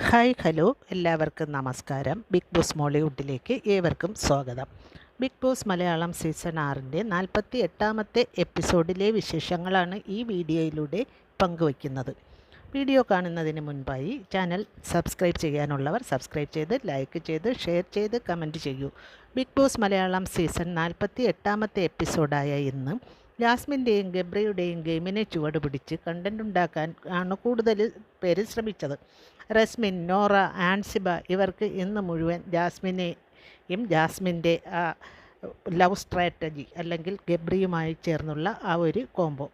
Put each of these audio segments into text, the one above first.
Hi hello എല്ലാവർക്കും നമസ്കാരം. Big boss മോളിവുഡിലേക്ക് ഏവർക്കും സ്വാഗതം. ബിഗ് ബോസ് മലയാളം സീസൺ 6 48ാമത്തെ എപ്പിസോഡിലെ വിശേഷങ്ങളാണ് ഈ വീഡിയോയിലൂടെ പങ്കുവയ്ക്കുന്നത്. വീഡിയോ കാണുന്നതിന് മുൻപായി ചാനൽ സബ്സ്ക്രൈബ് ചെയ്യാനുള്ളവർ സബ്സ്ക്രൈബ് ചെയ്ത് ലൈക്ക് ചെയ്ത് ഷെയർ ചെയ്ത് കമൻറ്റ് ചെയ്യൂ. ബിഗ് ബോസ് മലയാളം സീസൺ 48ാമത്തെ എപ്പിസോഡായ ഇന്ന് ജാസ്മിൻ്റെയും ഗബ്രിയുടെയും ഗെയിമിനെ ചുവടുപിടിച്ച് കണ്ടന്റ് ഉണ്ടാക്കാൻ ആണ് കൂടുതൽ പേര് ശ്രമിച്ചത്. റസ്മിൻ, നോറ, ആൻസിബ ഇവർക്ക് ഇന്ന് മുഴുവൻ ജാസ്മിൻ്റെ ലവ് സ്ട്രാറ്റജി അല്ലെങ്കിൽ ഗബ്രിയുമായി ചേർന്നുള്ള ആ ഒരു കോംബോ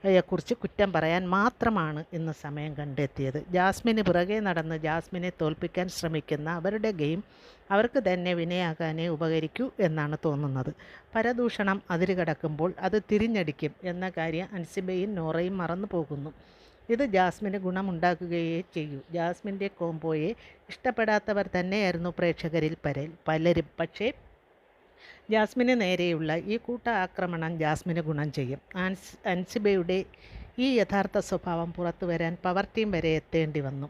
യെക്കുറിച്ച് കുറ്റം പറയാൻ മാത്രമാണ് ഇന്ന് സമയം കണ്ടെത്തിയത്. ജാസ്മിന് പിറകെ നടന്ന് ജാസ്മിനെ തോൽപ്പിക്കാൻ ശ്രമിക്കുന്ന അവരുടെ ഗെയിം അവർക്ക് തന്നെ വിനയാകാനേ ഉപകരിക്കൂ എന്നാണ് തോന്നുന്നത്. പരദൂഷണം അതിരുകടക്കുമ്പോൾ അത് തിരിഞ്ഞടിക്കും എന്ന കാര്യം അൻസിബയും നോറയും മറന്നു പോകുന്നു. ഇത് ജാസ്മിന് ഗുണമുണ്ടാക്കുകയേ ചെയ്യൂ. ജാസ്മിൻ്റെ കോംബോയെ ഇഷ്ടപ്പെടാത്തവർ തന്നെയായിരുന്നു പ്രേക്ഷകരിൽ പലരും. പക്ഷേ ജാസ്മിന് നേരെയുള്ള ഈ കൂട്ട ആക്രമണം ജാസ്മിന് ഗുണം ചെയ്യും. അൻസിബയുടെ ഈ യഥാർത്ഥ സ്വഭാവം പുറത്തു വരാൻ പവർ ടീം വരെ എത്തേണ്ടി വന്നു.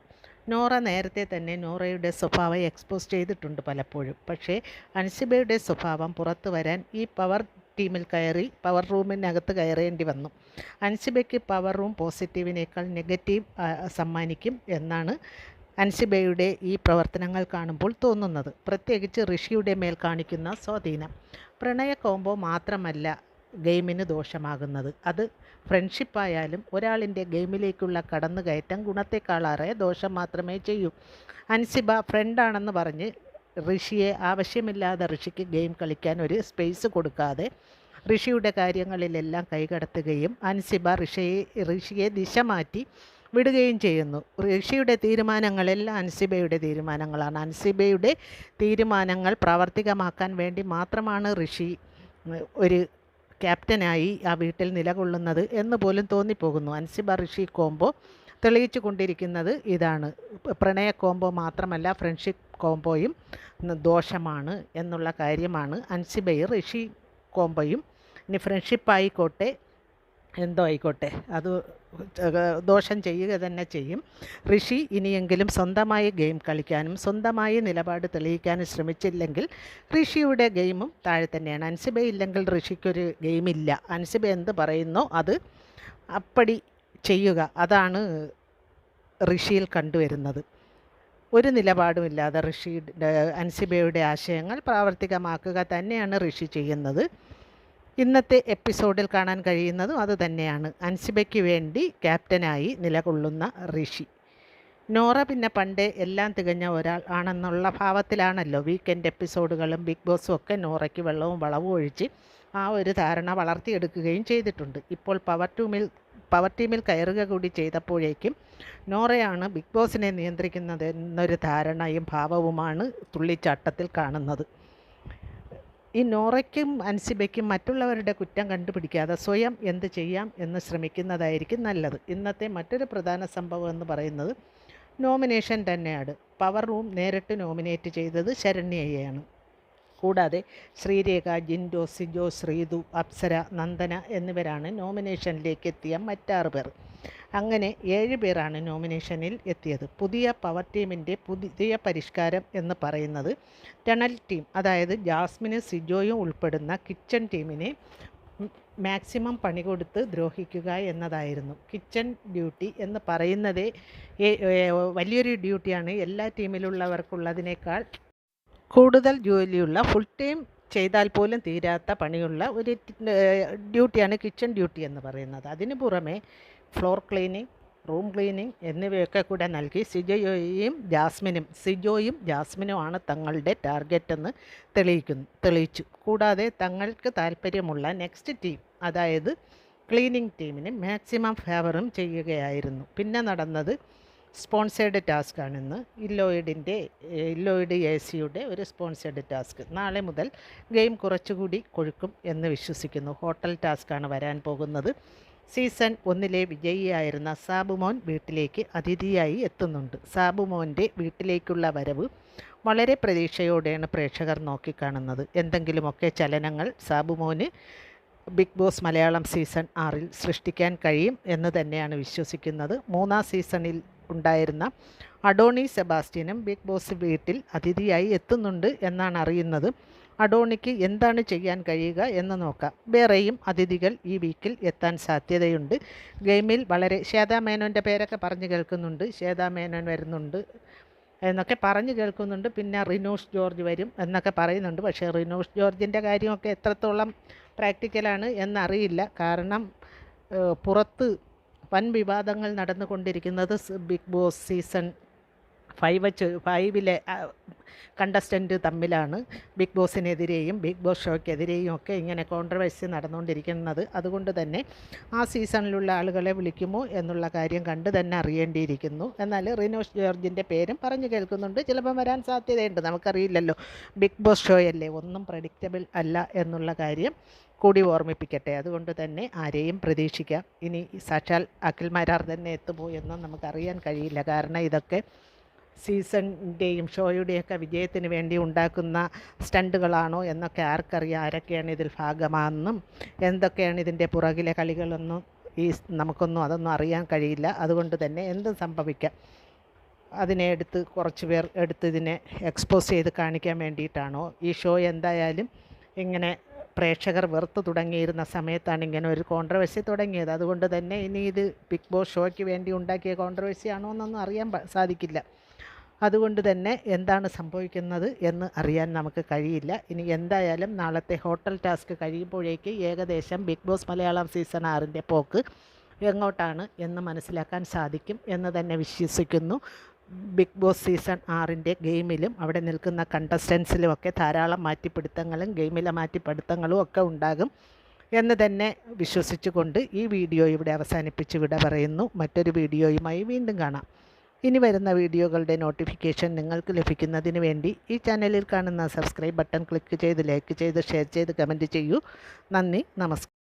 നോറ നേരത്തെ തന്നെ നോറയുടെ സ്വഭാവം എക്സ്പോസ് ചെയ്തിട്ടുണ്ട് പലപ്പോഴും. പക്ഷേ അൻസിബയുടെ സ്വഭാവം പുറത്തു വരാൻ ഈ പവർ റൂമിനകത്ത് കയറേണ്ടി വന്നു. അൻസിബയ്ക്ക് പവർ റൂം പോസിറ്റീവിനേക്കാൾ നെഗറ്റീവ് സമ്മാനിക്കും എന്നാണ് അൻസിബയുടെ ഈ പ്രവർത്തനങ്ങൾ കാണുമ്പോൾ തോന്നുന്നത്. പ്രത്യേകിച്ച് ഋഷിയുടെ മേൽ കാണിക്കുന്ന സ്വാധീനം. പ്രണയ കോംബോ മാത്രമല്ല ഗെയിമിന് ദോഷമാകുന്നത്. അത് ഫ്രണ്ട്ഷിപ്പായാലും ഒരാളിൻ്റെ ഗെയിമിലേക്കുള്ള കടന്നുകയറ്റം ഗുണത്തെക്കാളേറെ ദോഷം മാത്രമേ ചെയ്യൂ. അൻസിബ ഫ്രണ്ടാണെന്ന് പറഞ്ഞ് ആവശ്യമില്ലാതെ ഋഷിക്ക് ഗെയിം കളിക്കാൻ ഒരു സ്പേസ് കൊടുക്കാതെ ഋഷിയുടെ കാര്യങ്ങളിലെല്ലാം കൈകടത്തുകയും അൻസിബ ഋഷിയെ ദിശ മാറ്റി വിടുകയും ചെയ്യുന്നു. ഋഷിയുടെ തീരുമാനങ്ങളെല്ലാം അൻസിബയുടെ തീരുമാനങ്ങളാണ്. അൻസിബയുടെ തീരുമാനങ്ങൾ പ്രാവർത്തികമാക്കാൻ വേണ്ടി മാത്രമാണ് ഋഷി ഒരു ക്യാപ്റ്റനായി ആ വീട്ടിൽ നിലകൊള്ളുന്നത് എന്ന് പോലും തോന്നിപ്പോകുന്നു. അൻസിബ ഋഷി കോംബോ തെളിയിച്ചു കൊണ്ടിരിക്കുന്നത് ഇതാണ്. പ്രണയ കോംബോ മാത്രമല്ല ഫ്രണ്ട്ഷിപ്പ് കോംബോയും ദോഷമാണ് എന്നുള്ള കാര്യമാണ് അൻസിബയും ഋഷി കോംബോയും. ഇനി ഫ്രണ്ട്ഷിപ്പായിക്കോട്ടെ എന്തോ ആയിക്കോട്ടെ അത് ദോഷം ചെയ്യുക തന്നെ ചെയ്യും. ഋഷി ഇനിയെങ്കിലും സ്വന്തമായി ഗെയിം കളിക്കാനും സ്വന്തമായി നിലപാട് തെളിയിക്കാനും ശ്രമിച്ചില്ലെങ്കിൽ ഋഷിയുടെ ഗെയിമും താഴെ തന്നെയാണ്. അൻസിബ ഇല്ലെങ്കിൽ ഋഷിക്കൊരു ഗെയിമില്ല. അൻസിബ എന്ത് പറയുന്നോ അത് അപ്പടി ചെയ്യുക, അതാണ് ഋഷിയിൽ കണ്ടുവരുന്നത്. ഒരു നിലപാടുമില്ലാതെ അൻസിബയുടെ ആശയങ്ങൾ പ്രാവർത്തികമാക്കുക തന്നെയാണ് ഋഷി ചെയ്യുന്നത്. ഇന്നത്തെ എപ്പിസോഡിൽ കാണാൻ കഴിയുന്നതും അതുതന്നെയാണ്. അൻസിബയ്ക്ക് വേണ്ടി ക്യാപ്റ്റനായി നിലകൊള്ളുന്ന ഋഷി. നോറ പിന്നെ പണ്ടേ എല്ലാം തികഞ്ഞ ഒരാൾ ആണെന്നുള്ള ഭാവത്തിലാണല്ലോ വീക്കെൻഡ് എപ്പിസോഡുകളും ബിഗ് ബോസും ഒക്കെ നോറയ്ക്ക് വെള്ളവും വളവും ഒഴിച്ച് ആ ഒരു ധാരണ വളർത്തിയെടുക്കുകയും ചെയ്തിട്ടുണ്ട്. ഇപ്പോൾ പവർ ടീമിൽ കയറുക കൂടി ചെയ്തപ്പോഴേക്കും നോറയാണ് ബിഗ് ബോസിനെ നിയന്ത്രിക്കുന്നത് എന്നൊരു ധാരണയും ഭാവവുമാണ് തുള്ളിച്ചാട്ടത്തിൽ കാണുന്നത്. ഈ നോറയ്ക്കും അൻസിബയ്ക്കും മറ്റുള്ളവരുടെ കുറ്റം കണ്ടുപിടിക്കാതെ സ്വയം എന്ത് ചെയ്യാം എന്ന് ശ്രമിക്കുന്നതായിരിക്കും നല്ലത്. ഇന്നത്തെ മറ്റൊരു പ്രധാന സംഭവം എന്ന് പറയുന്നത് നോമിനേഷൻ തന്നെയാണ്. പവർ റൂം നേരിട്ട് നോമിനേറ്റ് ചെയ്തത് ശരണ്യയെയാണ്. കൂടാതെ ശ്രീരേഖ, ജിൻഡോ, സിജോ, ശ്രീതു, അപ്സര, നന്ദന എന്നിവരാണ് നോമിനേഷനിലേക്ക് എത്തിയ മറ്റാറ് പേർ. അങ്ങനെ 7 പേരാണ് നോമിനേഷനിൽ എത്തിയത്. പുതിയ പവർ ടീമിൻ്റെ പുതിയ പരിഷ്കാരം എന്ന് പറയുന്നത് ടണൽ ടീം, അതായത് ജാസ്മിനും സിജോയും ഉൾപ്പെടുന്ന കിച്ചൺ ടീമിനെ മാക്സിമം പണി കൊടുത്ത് ദ്രോഹിക്കുക എന്നതായിരുന്നു. കിച്ചൺ ഡ്യൂട്ടി എന്ന് പറയുന്നതേ വലിയൊരു ഡ്യൂട്ടിയാണ്. എല്ലാ ടീമിലുള്ളവർക്കുള്ളതിനേക്കാൾ കൂടുതൽ ജോലിയുള്ള ഫുൾ ടൈം ചെയ്താൽ പോലും തീരാത്ത പണിയുള്ള ഒരു ഡ്യൂട്ടിയാണ് കിച്ചൺ ഡ്യൂട്ടി എന്ന് പറയുന്നത്. അതിന് പുറമെ ഫ്ലോർ ക്ലീനിങ്, റൂം ക്ലീനിങ് എന്നിവയൊക്കെ കൂടെ നൽകി സിജോയും ജാസ്മിനുമാണ് തങ്ങളുടെ ടാർഗറ്റ് എന്ന് തെളിയിച്ചു. കൂടാതെ തങ്ങൾക്ക് താല്പര്യമുള്ള നെക്സ്റ്റ് ടീം, അതായത് ക്ലീനിങ് ടീമിന് മാക്സിമം ഫേവറും ചെയ്യുകയായിരുന്നു. പിന്നെ നടന്നത് സ്പോൺസേഡ് ടാസ്ക്കാണിന്ന്. ഇല്ലോയിഡ് AC-യുടെ ഒരു സ്പോൺസേഡ് ടാസ്ക്. നാളെ മുതൽ ഗെയിം കുറച്ചുകൂടി കൊഴുക്കും എന്ന് വിശ്വസിക്കുന്നു. ഹോട്ടൽ ടാസ്ക്കാണ് വരാൻ പോകുന്നത്. സീസൺ 1 വിജയിയായിരുന്ന സാബുമോൻ വീട്ടിലേക്ക് അതിഥിയായി എത്തുന്നുണ്ട്. സാബുമോൻ്റെ വീട്ടിലേക്കുള്ള വരവ് വളരെ പ്രതീക്ഷയോടെയാണ് പ്രേക്ഷകർ നോക്കിക്കാണുന്നത്. എന്തെങ്കിലുമൊക്കെ ചലനങ്ങൾ സാബുമോന് ബിഗ് ബോസ് മലയാളം സീസൺ 6 സൃഷ്ടിക്കാൻ കഴിയും എന്ന് തന്നെയാണ് വിശ്വസിക്കുന്നത്. 3ാം സീസണിൽ ഉണ്ടായിരുന്ന അഡോണി സെബാസ്റ്റ്യനും ബിഗ് ബോസ് വീട്ടിൽ അതിഥിയായി എത്തുന്നുണ്ട് എന്നാണ് അറിയുന്നത്. അഡോണിക്ക് എന്താണ് ചെയ്യാൻ കഴിയുക എന്ന് നോക്കാം. വേറെയും അതിഥികൾ ഈ വീക്കിൽ എത്താൻ സാധ്യതയുണ്ട്. ഗെയിമിൽ വളരെ ശ്വേതാ മേനോൻ്റെ പേരൊക്കെ പറഞ്ഞു കേൾക്കുന്നുണ്ട്. ശ്വേതാ മേനോൻ വരുന്നുണ്ട് എന്നൊക്കെ പറഞ്ഞു കേൾക്കുന്നുണ്ട്. പിന്നെ റിനോഷ് ജോർജ് വരും എന്നൊക്കെ പറയുന്നുണ്ട്. പക്ഷേ റിനോഷ് ജോർജിൻ്റെ കാര്യമൊക്കെ എത്രത്തോളം പ്രാക്ടിക്കലാണ് എന്നറിയില്ല. കാരണം പുറത്ത് വൻ വിവാദങ്ങൾ നടന്നുകൊണ്ടിരിക്കുന്നത് ബിഗ് ബോസ് സീസൺ 5-ലെ കണ്ടസ്റ്റൻറ്റ് തമ്മിലാണ്. ബിഗ് ബോസിനെതിരെയും ബിഗ് ബോസ് ഷോയ്ക്കെതിരെയും ഒക്കെ ഇങ്ങനെ കോൺട്രവേഴ്സി നടന്നുകൊണ്ടിരിക്കുന്നത്. അതുകൊണ്ട് തന്നെ ആ സീസണിലുള്ള ആളുകളെ വിളിക്കുമോ എന്നുള്ള കാര്യം കണ്ട് തന്നെ അറിയേണ്ടിയിരിക്കുന്നു. എന്നാൽ റിനോഷ് ജോർജിൻ്റെ പേരും പറഞ്ഞു കേൾക്കുന്നുണ്ട്. ചിലപ്പോൾ വരാൻ സാധ്യതയുണ്ട്, നമുക്കറിയില്ലല്ലോ. ബിഗ് ബോസ് ഷോയല്ലേ, ഒന്നും പ്രഡിക്റ്റബിൾ അല്ല എന്നുള്ള കാര്യം കൂടി ഓർമ്മിപ്പിക്കട്ടെ. അതുകൊണ്ട് തന്നെ ആരെയും പ്രതീക്ഷിക്കാം. ഇനി സാക്ഷാൽ അഖിൽ മാരാർ തന്നെ എത്തുമോ എന്നും നമുക്കറിയാൻ കഴിയില്ല. കാരണം ഇതൊക്കെ സീസണിൻ്റെയും ഷോയുടെയൊക്കെ വിജയത്തിന് വേണ്ടി ഉണ്ടാക്കുന്ന സ്റ്റണ്ടുകളാണോ എന്നൊക്കെ ആർക്കറിയാം. ആരൊക്കെയാണ് ഇതിൽ ഭാഗമാണെന്നും എന്തൊക്കെയാണ് ഇതിൻ്റെ പുറകിലെ കളികളെന്നും അതൊന്നും അറിയാൻ കഴിയില്ല. അതുകൊണ്ട് തന്നെ എന്തും സംഭവിക്കാം. അതിനെ കുറച്ച് പേർ ഇതിനെ എക്സ്പോസ് ചെയ്ത് കാണിക്കാൻ വേണ്ടിയിട്ടാണോ ഈ ഷോ എന്തായാലും ഇങ്ങനെ പ്രേക്ഷകർ വെറുത്ത് തുടങ്ങിയിരുന്ന സമയത്താണ് ഇങ്ങനെ ഒരു കോൺട്രവേഴ്സി തുടങ്ങിയത്. അതുകൊണ്ട് തന്നെ ഇനി ഇത് ബിഗ് ബോസ് ഷോയ്ക്ക് വേണ്ടി ഉണ്ടാക്കിയ കോൺട്രവേഴ്സി ആണോ എന്നൊന്നും അറിയാൻ സാധിക്കില്ല. അതുകൊണ്ട് തന്നെ എന്താണ് സംഭവിക്കുന്നത് എന്ന് അറിയാൻ നമുക്ക് കഴിയില്ല. ഇനി എന്തായാലും നാളത്തെ ഹോട്ടൽ ടാസ്ക് കഴിയുമ്പോഴേക്ക് ഏകദേശം ബിഗ് ബോസ് മലയാളം സീസൺ 6ൻ്റെ പോക്ക് എങ്ങോട്ടാണ് എന്ന് മനസ്സിലാക്കാൻ സാധിക്കും എന്ന് തന്നെ വിശ്വസിക്കുന്നു. ബിഗ് ബോസ് സീസൺ 6ൻ്റെ ഗെയിമിലും അവിടെ നിൽക്കുന്ന കണ്ടസ്റ്റൻസിലുമൊക്കെ ധാരാളം മാറ്റിപ്പിടുത്തങ്ങളും ഗെയിമിലെ മാറ്റിപ്പിടുത്തങ്ങളും ഒക്കെ ഉണ്ടാകും എന്ന് തന്നെ വിശ്വസിച്ചുകൊണ്ട് ഈ വീഡിയോ ഇവിടെ അവസാനിപ്പിച്ച് വിട പറയുന്നു. മറ്റൊരു വീഡിയോയുമായി വീണ്ടും കാണാം. ഇനി വരുന്ന വീഡിയോകളുടെ നോട്ടിഫിക്കേഷൻ നിങ്ങൾക്ക് ലഭിക്കുന്നതിന് വേണ്ടി ഈ ചാനലിൽ കാണുന്ന സബ്സ്ക്രൈബ് ബട്ടൺ ക്ലിക്ക് ചെയ്ത് ലൈക്ക് ചെയ്ത് ഷെയർ ചെയ്ത് കമൻറ്റ് ചെയ്യൂ. നന്ദി, നമസ്കാരം.